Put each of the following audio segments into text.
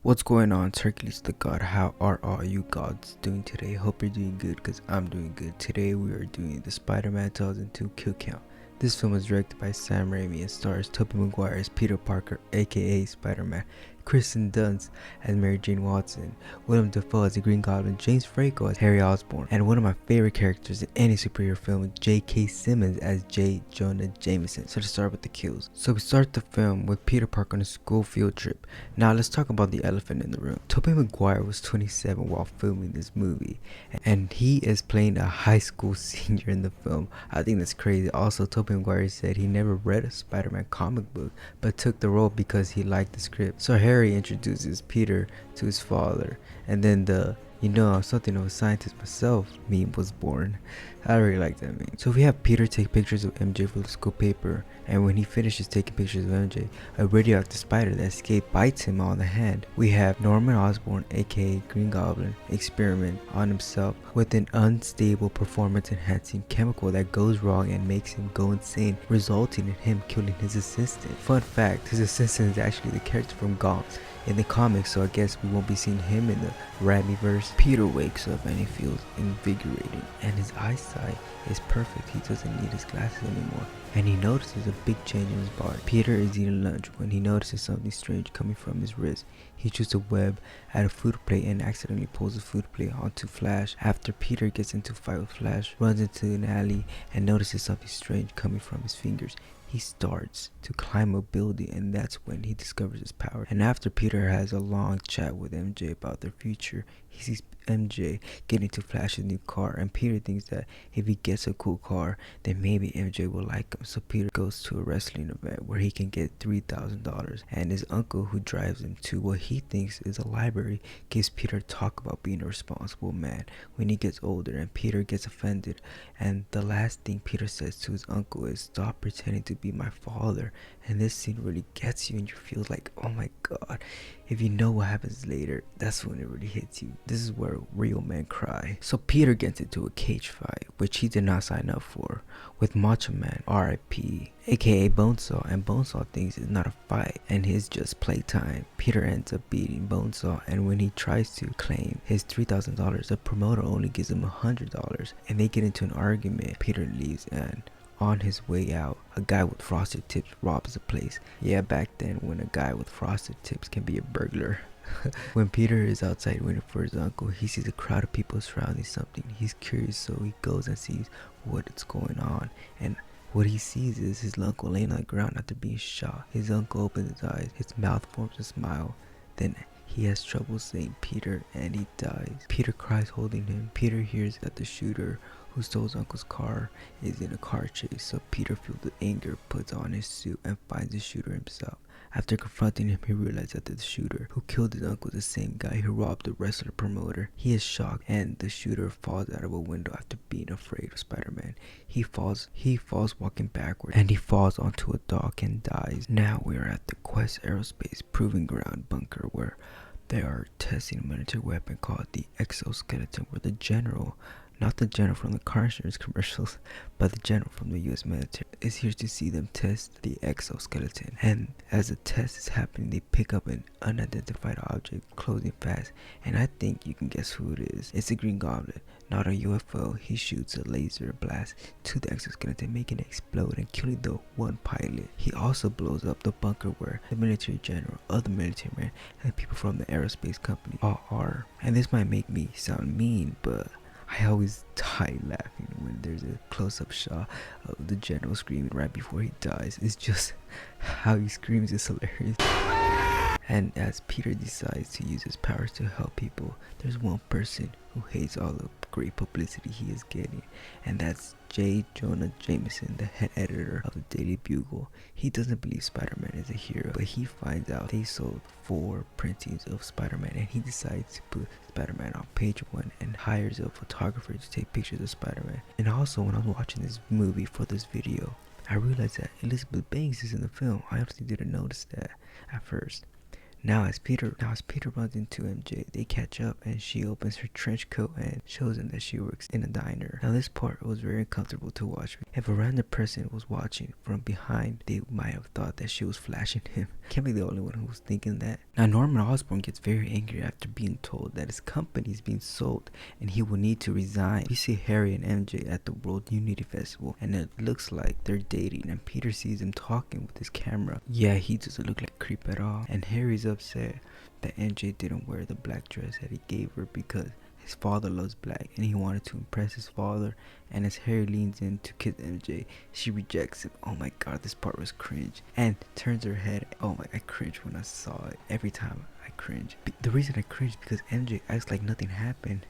What's going on, Hercules the God? How are all you gods doing today? Hope you're doing good, because I'm doing good. Today we are doing the Spider-Man 2002 Kill Count. This film was directed by Sam Raimi and stars Tobey Maguire as Peter Parker, aka Spider-Man, Kristen Dunst as Mary Jane Watson, Willem Dafoe as the Green Goblin, James Franco as Harry Osborn, and one of my favorite characters in any superhero film, J.K. Simmons as Jonah Jameson. So to start with the kills. So we start the film with Peter Parker on a school field trip. Now let's talk about the elephant in the room. Tobey Maguire was 27 while filming this movie, and he is playing a high school senior in the film. I think that's crazy. Also, Tobey Maguire said he never read a Spider-Man comic book, but took the role because he liked the script. So Harry introduces Peter to his father, and then the I'm something of a scientist myself meme was born. I really like that meme. So we have Peter take pictures of MJ for the school paper, and when he finishes taking pictures of MJ, a radioactive spider that escaped bites him on the hand. We have Norman Osborn, aka Green Goblin, experiment on himself with an unstable performance enhancing chemical that goes wrong and makes him go insane, resulting in him killing his assistant. Fun fact, his assistant is actually the character from Gaunt in the comics, so I guess we won't be seeing him in the Rami verse. Peter wakes up and he feels invigorating, and his eyesight is perfect. He doesn't need his glasses anymore, and he notices a big change in his body. Peter is eating lunch when he notices something strange coming from his wrist. He shoots a web at a food plate and accidentally pulls the food plate onto Flash. After Peter gets into a fight with Flash, runs into an alley and notices something strange coming from his fingers. He starts to climb a building, and that's when he discovers his power. And after Peter has a long chat with MJ about their future, he sees MJ get into Flash's new car, and Peter thinks that if he gets a cool car, then maybe MJ will like him. So Peter goes to a wrestling event where he can get $3,000, and his uncle, who drives him to what he thinks is a library, gives Peter talk about being a responsible man when he gets older, and Peter gets offended. And the last thing Peter says to his uncle is, "Stop pretending to be my father." And this scene really gets you, and you feel like, oh my god, if you know what happens later, that's when it really hits you. This is where real men cry. So Peter gets into a cage fight, which he did not sign up for, with Macho Man, R.I.P., aka Bonesaw, and Bonesaw thinks it's not a fight and it's just playtime. Peter ends up beating Bonesaw, and when he tries to claim his $3,000, the promoter only gives him $100, and they get into an argument. Peter leaves, and on his way out, a guy with frosted tips robs the place. Yeah, back then when a guy with frosted tips can be a burglar. When Peter is outside waiting for his uncle, he sees a crowd of people surrounding something. He's curious, so he goes and sees what's going on, and what he sees is his uncle laying on the ground after being shot. His uncle opens his eyes, his mouth forms a smile, then he has trouble saying Peter, and he dies. Peter cries holding him. Peter hears that the shooter who stole his uncle's car is in a car chase, so Peter feels the anger, puts on his suit, and finds the shooter himself. After confronting him, he realizes that the shooter who killed his uncle is the same guy who robbed the wrestler promoter. He is shocked, and the shooter falls out of a window after being afraid of Spider-Man. He falls walking backwards, and he falls onto a dock and dies. Now we are at the Quest Aerospace Proving Ground bunker, where they are testing a military weapon called the exoskeleton, where the general, not the general from the car insurance commercials, but the general from the US military, is here to see them test the exoskeleton. And as the test is happening, they pick up an unidentified object closing fast, and I think you can guess who it is. It's the Green Goblin, not a UFO. He shoots a laser blast to the exoskeleton, making it explode and killing the one pilot. He also blows up the bunker where the military general, other military men, and people from the aerospace company all are. And this might make me sound mean, but I always die laughing when there's a close-up shot of the general screaming right before he dies. It's just how he screams is hilarious. And as Peter decides to use his powers to help people, there's one person who hates all the great publicity he is getting, and that's Jonah Jameson, the head editor of the Daily Bugle. He doesn't believe Spider-Man is a hero, but he finds out they sold 4 printings of Spider-Man, and he decides to put Spider-Man on page 1 and hires a photographer to take pictures of Spider-Man. And also, when I was watching this movie for this video, I realized that Elizabeth Banks is in the film. I honestly didn't notice that at first. Now as Peter runs into MJ, they catch up and she opens her trench coat and shows him that she works in a diner. Now this part was very uncomfortable to watch. If a random person was watching from behind, they might have thought that she was flashing him. Can't be the only one who was thinking that. Now Norman Osborn gets very angry after being told that his company is being sold and he will need to resign. We see Harry and MJ at the World Unity Festival and it looks like they're dating, and Peter sees him talking with his camera. Yeah, he doesn't look like a creep at all, and Harry's upset that MJ didn't wear the black dress that he gave her because his father loves black and he wanted to impress his father. And as Harry leans in to kiss MJ, she rejects him. Oh my god, this part was cringe. And turns her head. Oh my, I cringe when I saw it. Every time I cringe. The reason I cringe because MJ acts like nothing happened.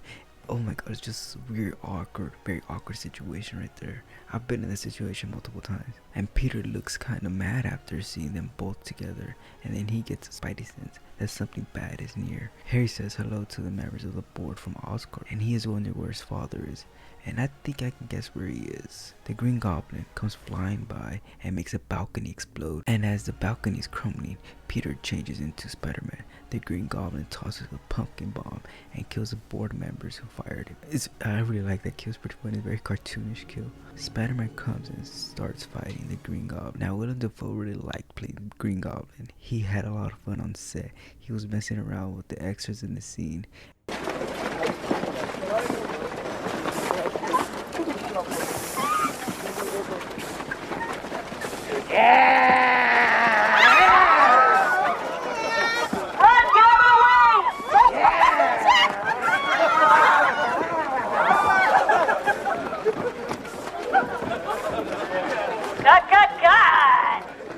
Oh my god, it's just weird, awkward, very awkward situation right there. I've been in this situation multiple times. And Peter looks kind of mad after seeing them both together, and then he gets a spidey sense that something bad is near. Harry says hello to the members of the board from Oscorp, and he is wondering where his father is. And I think I can guess where he is. The Green Goblin comes flying by and makes a balcony explode. And as the balcony is crumbling, Peter changes into Spider-Man. The Green Goblin tosses a pumpkin bomb and kills the board members who fired it. I really like that kill. It's pretty funny. It's a very cartoonish kill. Spider-Man comes and starts fighting the Green Goblin. Now Willem Dafoe really liked playing the Green Goblin. He had a lot of fun on set. He was messing around with the extras in the scene.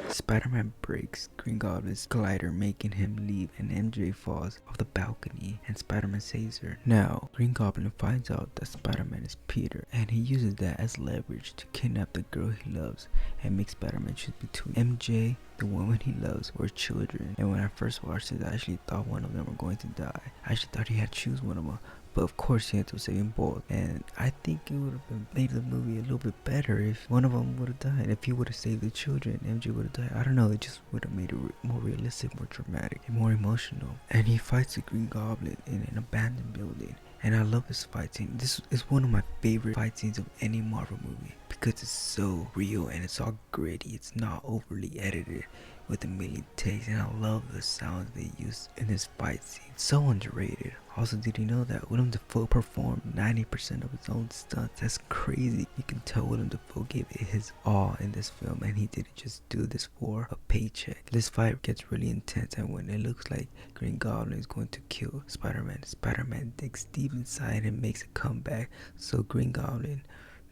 Spider-Man breaks Green Goblin's glider, making him leave, and MJ falls off the balcony and Spider-Man saves her. Now, Green Goblin finds out that Spider-Man is Peter, and he uses that as leverage to kidnap the girl he loves and make Spider-Man choose between MJ, the woman he loves, or children. And when I first watched it, I actually thought one of them were going to die. I actually thought he had to choose one of them. But of course he ends up saving both, and I think it would have made the movie a little bit better if one of them would have died. If he would have saved the children, MJ would have died. I don't know, it just would have made it more realistic, more dramatic, and more emotional. And he fights the Green Goblin in an abandoned building, and I love this fight scene. This is one of my favorite fight scenes of any Marvel movie because it's so real and it's all gritty. It's not overly edited with a million takes, and I love the sounds they use in this fight scene. So underrated. Also, did you know that Willem Dafoe performed 90% of his own stunts? That's crazy. You can tell Willem Dafoe gave it his all in this film, and he didn't just do this for a paycheck. This fight gets really intense, and when it looks like Green Goblin is going to kill Spider-Man, Spider-Man digs deep inside and makes a comeback. So Green Goblin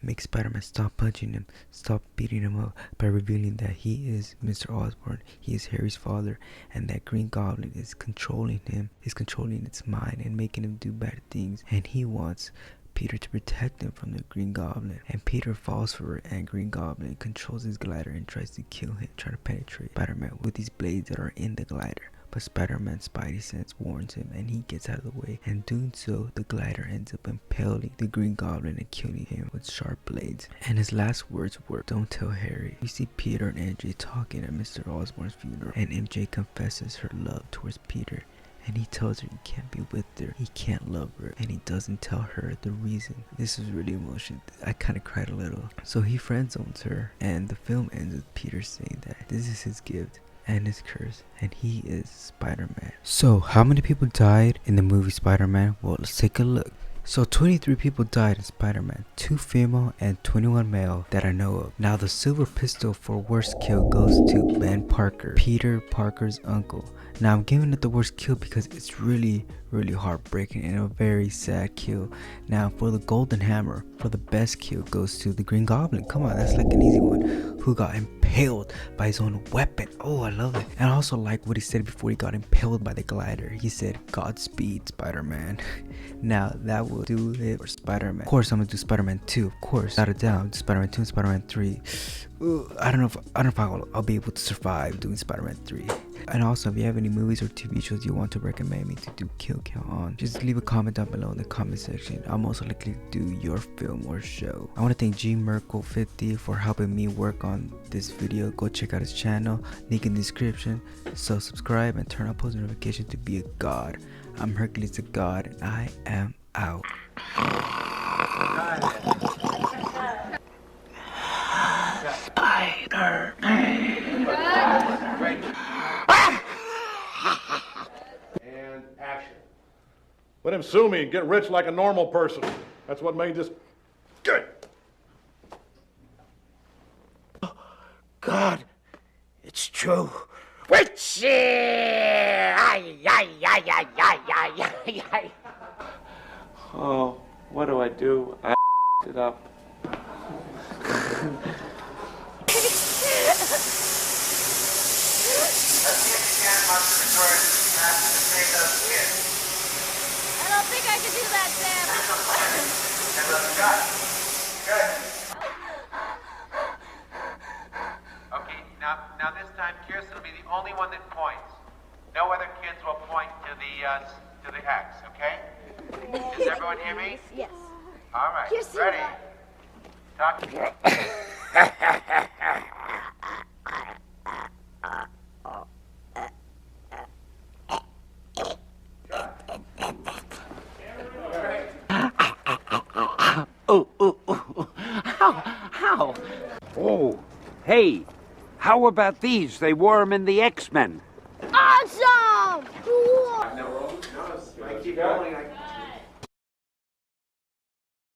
makes Spider-Man stop punching him, stop beating him up by revealing that he is Mr. Osborn, he is Harry's father, and that Green Goblin is controlling him, is controlling its mind and making him do bad things, and he wants Peter to protect him from the Green Goblin. And Peter falls for it, and Green Goblin controls his glider and tries to kill him, trying to penetrate Spider-Man with these blades that are in the glider. But Spider-Man's spidey sense warns him, and he gets out of the way, and doing so, the glider ends up impaling the Green Goblin and killing him with sharp blades. And his last words were, "Don't tell Harry." We see Peter and MJ talking at Mr. Osborn's funeral, and MJ confesses her love towards Peter, and he tells her he can't be with her, he can't love her, and he doesn't tell her the reason. This was really emotional. I kind of cried a little. So he friend zones her, and the film ends with Peter saying that this is his gift and his curse, and he is Spider-Man. So how many people died in the movie Spider-Man? Well, let's take a look. So 23 people died in Spider-Man, 2 female and 21 male that I know of. Now the silver pistol for worst kill goes to Ben Parker, Peter Parker's uncle. Now I'm giving it the worst kill because it's really heartbreaking and a very sad kill. Now for the golden hammer, for the best kill goes to the Green Goblin. Come on, that's like an easy one. Who got impaled by his own weapon. Oh, I love it. And I also like what he said before he got impaled by the glider. He said, "Godspeed, Spider-Man." Now that will do it for Spider-Man. Of course I'm gonna do Spider-Man 2, of course, without a doubt. Spider-Man 2 and Spider-Man 3. I don't know if I'll be able to survive doing Spider-Man 3. And also, if you have any movies or TV shows you want to recommend me to do kill count on, just leave a comment down below in the comment section. I'll most likely do your film or show. I want to thank G Merkle 50 for helping me work on this video. Go check out his channel, link in the description. So subscribe and turn on post notifications to be a god. I'm Hercules the God, and I am out. Spider-Man. And action. Let him sue me and get rich like a normal person. That's what made this good. God, it's true. Itsy! Ay, ay, ay, ay, ay, ay, ay, ay. Oh, what do I do? I it up. I don't think I can do that, Sam. Okay, now this time Kirsten will be the only one that points. No other kids will point to the X, okay? Does everyone hear me? Yes. All right, Kirsten, ready? Talk. How? Oh, hey, how about these? They wore them in the X-Men.